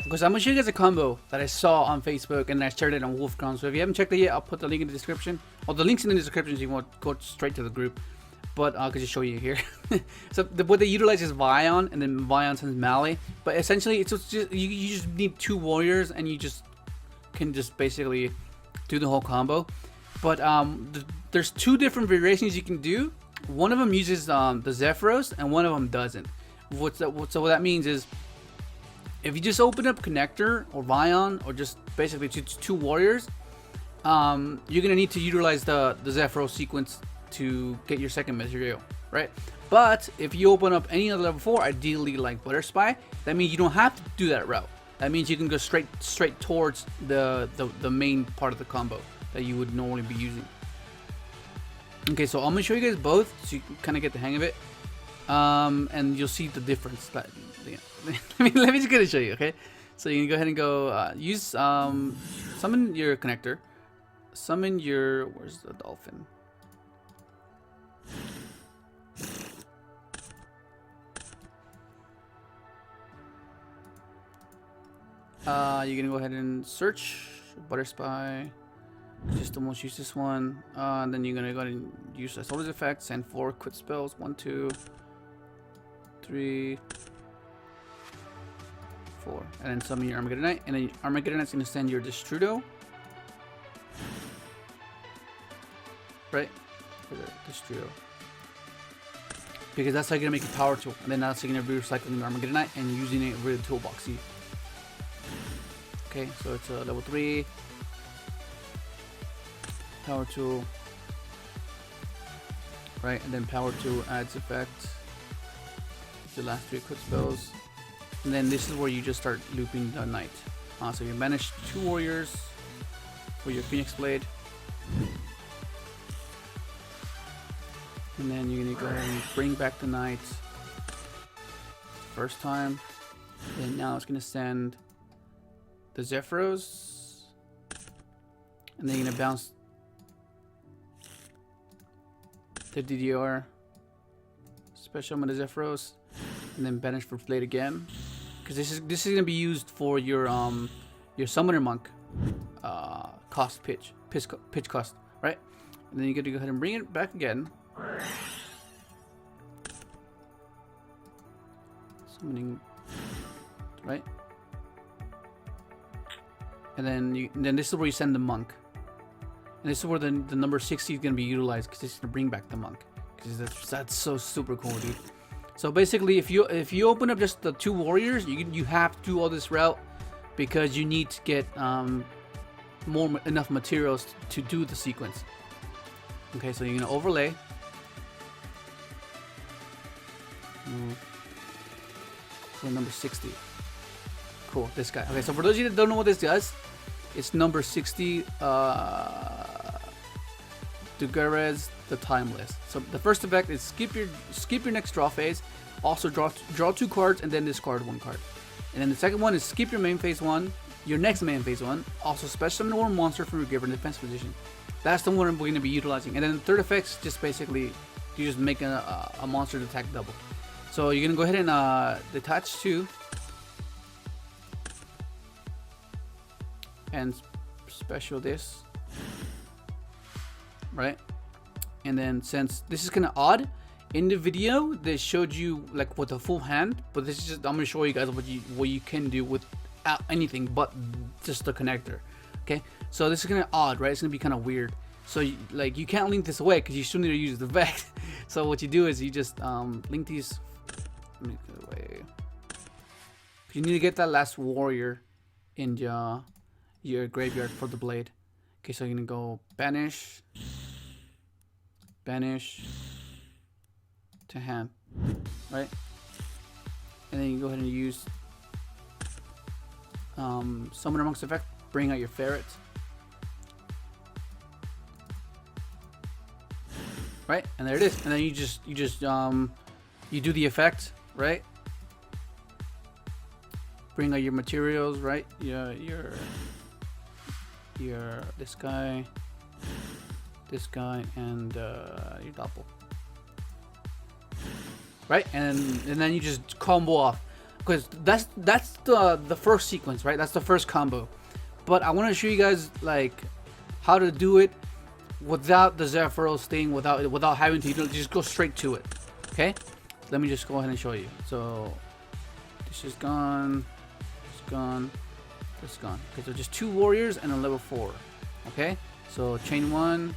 because I'm gonna show you guys a combo that I saw on Facebook and I shared it on Wolfcon. So if you haven't checked it yet, I'll put the link in the description. Or the link's in the description if you want to go straight to the group. But I could just show you here. So what they utilize is Vion, and then Vion sends Mali. But essentially, it's just you just need 2 warriors, and you just can just basically do the whole combo. But there's 2 different variations you can do. One of them uses the Zephyros, and one of them doesn't. So what that means is, if you just open up Connector or Vion, or just basically 2 warriors, you're gonna need to utilize the Zephyros sequence to get your second material, right? But if you open up any other level 4, ideally like Butter Spy, that means you don't have to do that route. That means you can go straight towards the main part of the combo that you would normally be using. Okay, so I'm gonna show you guys both so you can kind of get the hang of it, and you'll see the difference. That, yeah. let me just gonna show you. Okay, so you can go ahead and go use summon your Connector, summon your, where's the dolphin? You're gonna go ahead and search Butter Spy. Just almost use this one. And then you're gonna go ahead and use the Solar's effect, send 4 quit spells. 1, 2, 3, 4. And then summon your Armageddon Knight. And then Armageddon Knight's gonna send your Destrudo. Right? For the Destrudo. Because that's how you're gonna make a power tool. And then that's how you're gonna be recycling the Armageddon Knight and using it with the toolboxy. Okay, so it's a level 3 power tool, right? And then power tool adds effect, the last 3 quick spells, and then this is where you just start looping the knight. So you banish 2 warriors for your Phoenix Blade, and then you're gonna go ahead and bring back the knight first time, and now it's gonna send the Zephyros, and then you're gonna bounce the DDR, special with the Zephyros, and then banish for Blade again, because this is gonna be used for your Summoner Monk cost pitch cost, right? And then you got to go ahead and bring it back again. Summoning, right? And then this is where you send the monk, and this is where the number 60 is gonna be utilized, because it's gonna bring back the monk. Because that's so super cool, dude. So basically, if you open up just the 2 warriors, you have to do all this route, because you need to get enough materials to do the sequence. Okay, so you're gonna overlay. So number 60. Cool, this guy. Okay, so for those of you that don't know what this does, it's number 60, Dugarez the Timeless. So the first effect is skip your next draw phase, also draw 2 cards and then discard 1 card. And then the second one is skip your main phase 1, your next main phase 1, also special summon 1 monster from your given defense position. That's the one we're going to be utilizing. And then the third effect is just basically you just make a monster to attack double. So you're gonna go ahead and detach 2. And special this, right? And then since this is kind of odd, in the video they showed you like with a full hand, but this is just, I'm gonna show you guys what you can do without anything but just the connector. Okay, so this is kind of odd, right? It's gonna be kind of weird. So you can't link this away because you still need to use the effect. So what you do is you just link these. Let me get away. You need to get that last warrior in your graveyard for the blade. Okay, so you're gonna go banish to hand, right? And then you go ahead and use Summoner Monk's effect, bring out your ferret, right? And there it is. And then you do the effect, right? Bring out your materials, right? Your this guy, and your doppel, right? And then you just combo off. because that's the first sequence, right? That's the first combo. But I want to show you guys like how to do it without the Zephyros thing, without having to just go straight to it. Okay, let me just go ahead and show you. So this is gone, it's gone, it's gone. Okay, so just 2 warriors and a level 4. Okay, so chain 1,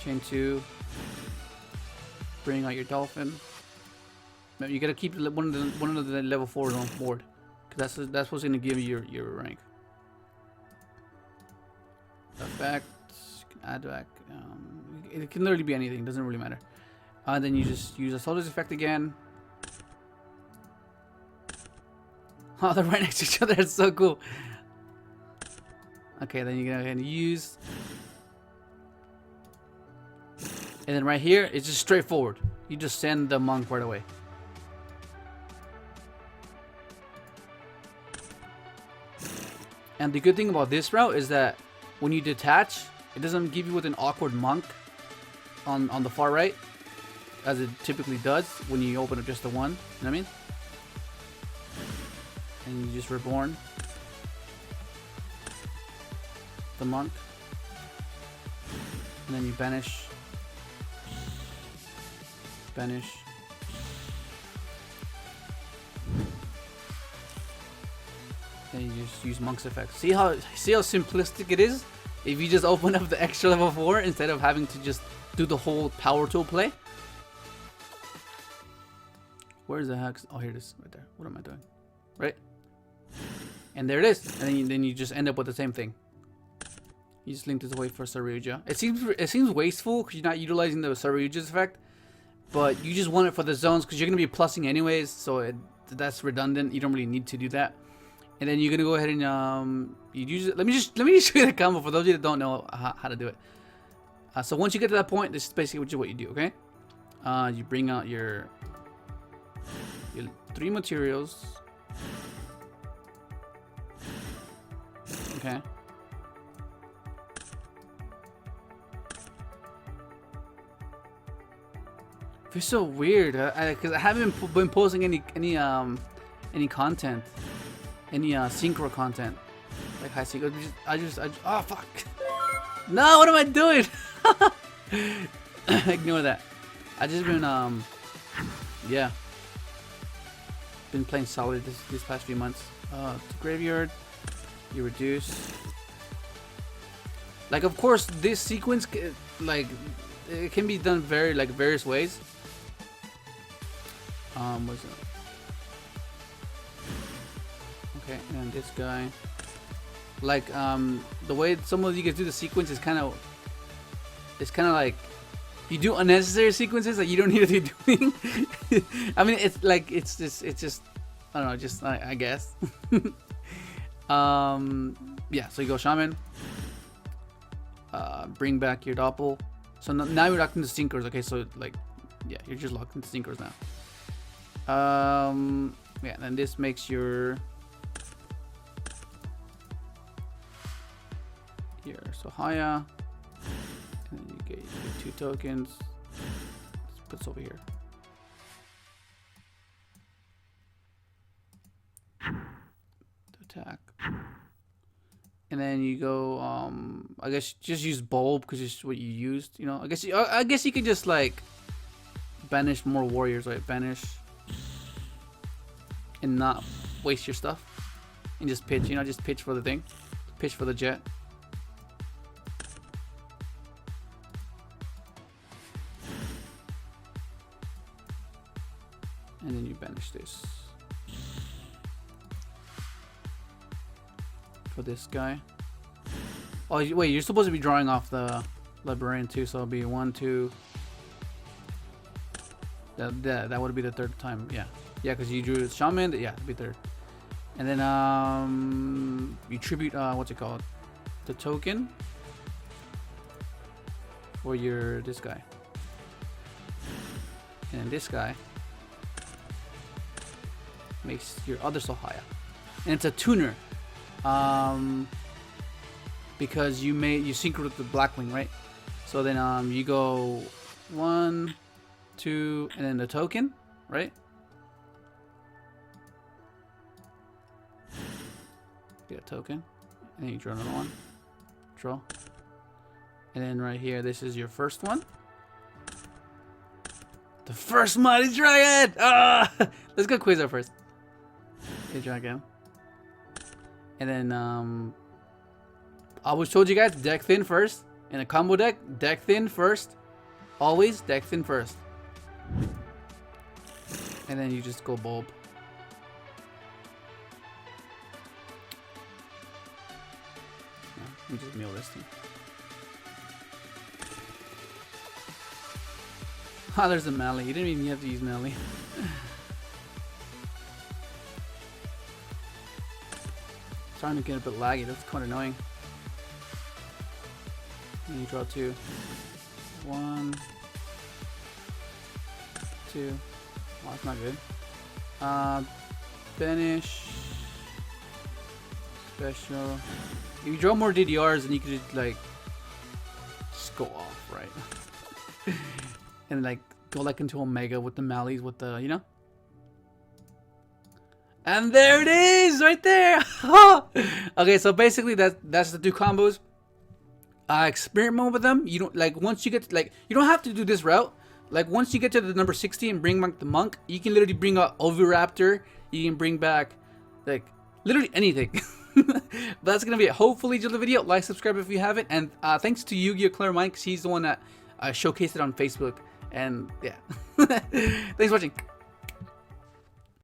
chain 2, bring out your dolphin. You gotta keep one of the level 4s on board, because that's what's gonna give you your rank. Effect, add back. It can literally be anything. Doesn't really matter. And then you just use a soldier's effect again. Oh, they're right next to each other. It's so cool. Okay, then you go ahead and use. And then right here, it's just straightforward. You just send the monk right away. And the good thing about this route is that when you detach, it doesn't give you with an awkward monk on the far right, as it typically does when you open up just the one. You know what I mean? And you just reborn the monk, and then you banish, banish. And you just use monk's effect. See how simplistic it is? If you just open up the extra level 4 instead of having to just do the whole power tool play. Where's the hex? Oh, here it is, right there. What am I doing? Right? And there it is. And then you just end up with the same thing. You just link this away for Saryuja. It seems wasteful because you're not utilizing the Saryuja's effect, but you just want it for the zones because you're gonna be plussing anyways, so that's redundant. You don't really need to do that. And then you're gonna go ahead and you use it. Let me just show you the combo for those of you that don't know how to do it. So once you get to that point, this is basically what you do. Okay, you bring out your 3 materials. Okay. It's so weird because I haven't been posting any content, any synchro content, like high synchro. I just oh fuck! No, what am I doing? Ignore that. I just been yeah, been playing solid these past few months. The graveyard, you reduce. Like of course this sequence like it can be done various ways. What's it? Okay, and this guy, like the way some of you guys do the sequence is kind of like you do unnecessary sequences that you don't need to be doing. I mean, it's like it's just I don't know, just I guess. Yeah, so you go shaman, bring back your doppel. So now you're locked into synchros. Okay, so like yeah, you're just locked into synchros now. Yeah, and this makes your Sohaya, and then you get your 2 tokens. Let's put this over here. To attack, and then you go. I guess just use bulb because it's what you used. You know, I guess you could just like banish more warriors, right? Banish. And not waste your stuff and just pitch, you know, just pitch for the thing, pitch for the jet. And then you banish this for this guy. Oh wait, you're supposed to be drawing off the librarian too, so it'll be 1, 2. That would be the 3rd time, yeah. Yeah, because you drew shaman, yeah, it'd be 3rd. And then you tribute what's it called? The token for your this guy. And then this guy makes your other Sohaya. And it's a tuner. Because you synchro with the Blackwing, right? So then you go 1, 2, and then the token, right? get a token, and then you draw another one. Draw. And then right here, this is your first one. The first Mighty Dragon! Ah! Let's go QUASAR first. Okay, Dragon. And then, I always told you guys, deck thin first. In a combo deck, deck thin first. Always deck thin first. And then you just go bulb. Let me just mill this thing. Ah, there's a melee. You didn't even have to use melee. Starting to get a bit laggy. That's quite annoying. And you draw 2. 1, 2. Oh, that's not good. Finish. Special. If you draw more DDRs, then you could just like go off, right? And like go like into Omega with the Malleys, with the, you know. And there it is, right there. Okay, so basically that's the 2 combos. Experiment with them. You don't like once you get to, like, you don't have to do this route. Like once you get to the number 60 and bring back the monk, you can literally bring out Oviraptor. You can bring back like literally anything. That's gonna be it. Hopefully you enjoyed the video. Like, subscribe if you haven't, and thanks to Yugioh Claremont, because he's the one that showcased it on Facebook. And yeah, thanks for watching.